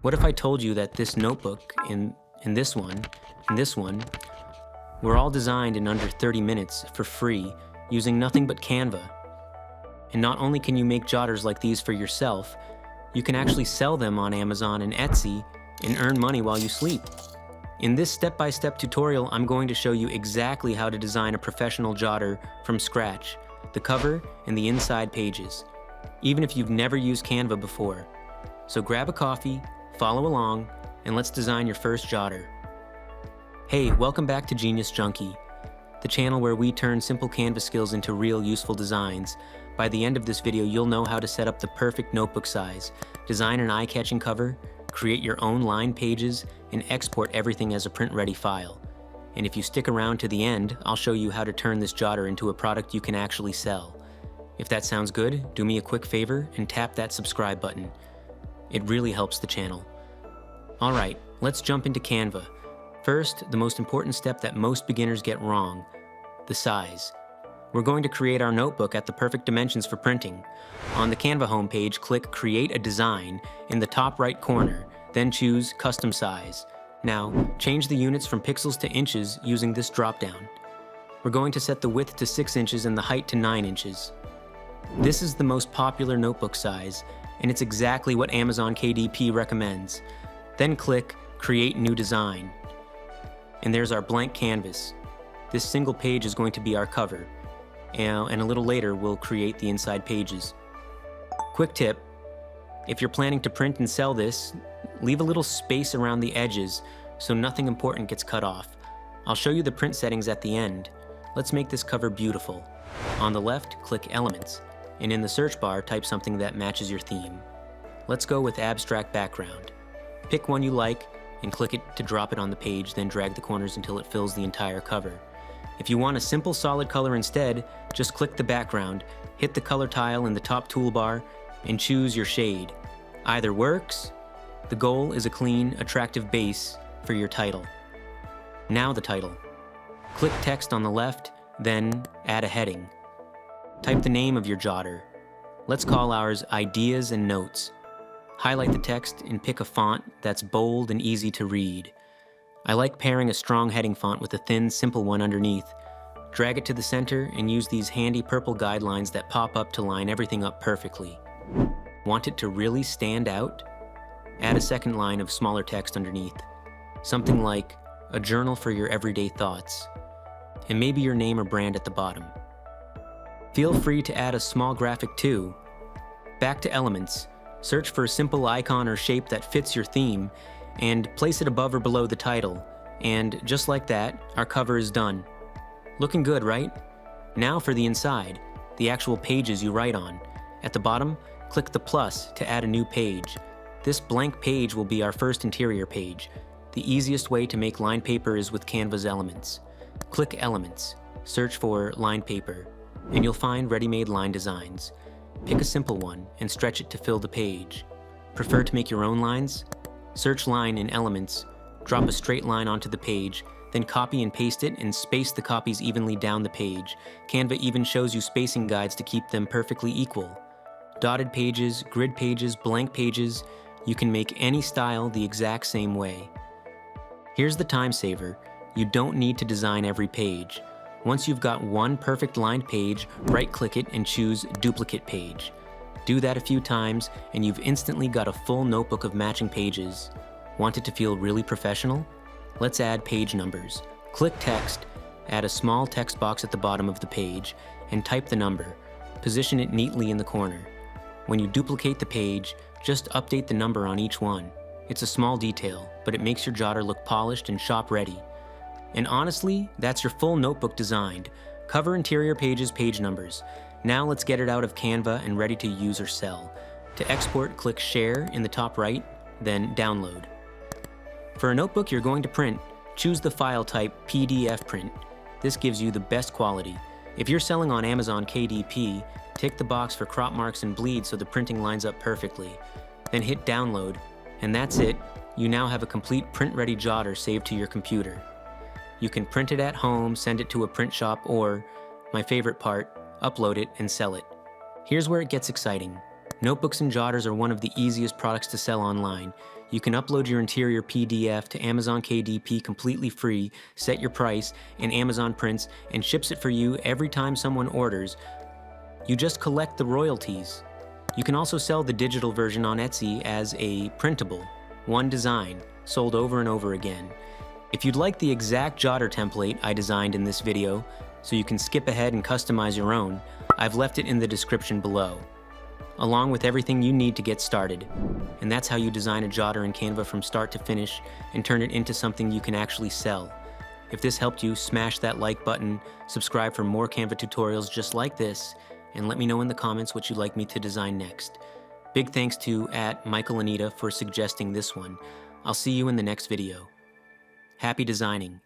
What if I told you that this notebook and this one were all designed in under 30 minutes for free using nothing but Canva? And not only can you make jotters like these for yourself, you can actually sell them on Amazon and Etsy and earn money while you sleep. In this step-by-step tutorial, I'm going to show you exactly how to design a professional jotter from scratch, the cover and the inside pages, even if you've never used Canva before. So grab a coffee, follow along, and let's design your first jotter. Hey, welcome back to Genius Junkie, the channel where we turn simple Canva skills into real useful designs. By the end of this video, you'll know how to set up the perfect notebook size, design an eye-catching cover, create your own line pages, and export everything as a print-ready file. And if you stick around to the end, I'll show you how to turn this jotter into a product you can actually sell. If that sounds good, do me a quick favor and tap that subscribe button. It really helps the channel. All right, let's jump into Canva. First, the most important step that most beginners get wrong, the size. We're going to create our notebook at the perfect dimensions for printing. On the Canva homepage, click Create a Design in the top right corner, then choose Custom Size. Now, change the units from pixels to inches using this dropdown. We're going to set the width to 6 inches and the height to 9 inches. This is the most popular notebook size, and it's exactly what Amazon KDP recommends. Then click Create New Design. And there's our blank canvas. This single page is going to be our cover. And a little later, we'll create the inside pages. Quick tip, if you're planning to print and sell this, leave a little space around the edges so nothing important gets cut off. I'll show you the print settings at the end. Let's make this cover beautiful. On the left, click Elements, and in the search bar, type something that matches your theme. Let's go with Abstract Background. Pick one you like and click it to drop it on the page, then drag the corners until it fills the entire cover. If you want a simple solid color instead, just click the background, hit the color tile in the top toolbar, and choose your shade. Either works. The goal is a clean, attractive base for your title. Now the title. Click text on the left, then add a heading. Type the name of your jotter. Let's call ours Ideas and Notes. Highlight the text and pick a font that's bold and easy to read. I like pairing a strong heading font with a thin, simple one underneath. Drag it to the center and use these handy purple guidelines that pop up to line everything up perfectly. Want it to really stand out? Add a second line of smaller text underneath. Something like, a journal for your everyday thoughts. And maybe your name or brand at the bottom. Feel free to add a small graphic too. Back to Elements. Search for a simple icon or shape that fits your theme, and place it above or below the title. And just like that, our cover is done. Looking good, right? Now for the inside, the actual pages you write on. At the bottom, click the plus to add a new page. This blank page will be our first interior page. The easiest way to make line paper is with Canva's Elements. Click Elements, search for line paper, and you'll find ready-made line designs. Pick a simple one and stretch it to fill the page. Prefer to make your own lines? Search line in Elements, drop a straight line onto the page, then copy and paste it and space the copies evenly down the page. Canva even shows you spacing guides to keep them perfectly equal. Dotted pages, grid pages, blank pages, you can make any style the exact same way. Here's the time saver. You don't need to design every page. Once you've got one perfect lined page, right-click it and choose Duplicate Page. Do that a few times, and you've instantly got a full notebook of matching pages. Want it to feel really professional? Let's add page numbers. Click Text, add a small text box at the bottom of the page, and type the number. Position it neatly in the corner. When you duplicate the page, just update the number on each one. It's a small detail, but it makes your jotter look polished and shop-ready. And honestly, that's your full notebook designed. Cover, interior pages, page numbers. Now let's get it out of Canva and ready to use or sell. To export, click Share in the top right, then Download. For a notebook you're going to print, choose the file type PDF print. This gives you the best quality. If you're selling on Amazon KDP, tick the box for crop marks and bleed so the printing lines up perfectly. Then hit Download, and that's it. You now have a complete print-ready jotter saved to your computer. You can print it at home, send it to a print shop, or, my favorite part, upload it and sell it. Here's where it gets exciting. Notebooks and jotters are one of the easiest products to sell online. You can upload your interior PDF to Amazon KDP completely free, set your price, and Amazon prints and ships it for you every time someone orders. You just collect the royalties. You can also sell the digital version on Etsy as a printable, one design, sold over and over again. If you'd like the exact jotter template I designed in this video, so you can skip ahead and customize your own, I've left it in the description below, along with everything you need to get started. And that's how you design a jotter in Canva from start to finish and turn it into something you can actually sell. If this helped you, smash that like button, subscribe for more Canva tutorials just like this, and let me know in the comments what you'd like me to design next. Big thanks to @MichaelAnita for suggesting this one. I'll see you in the next video. Happy designing.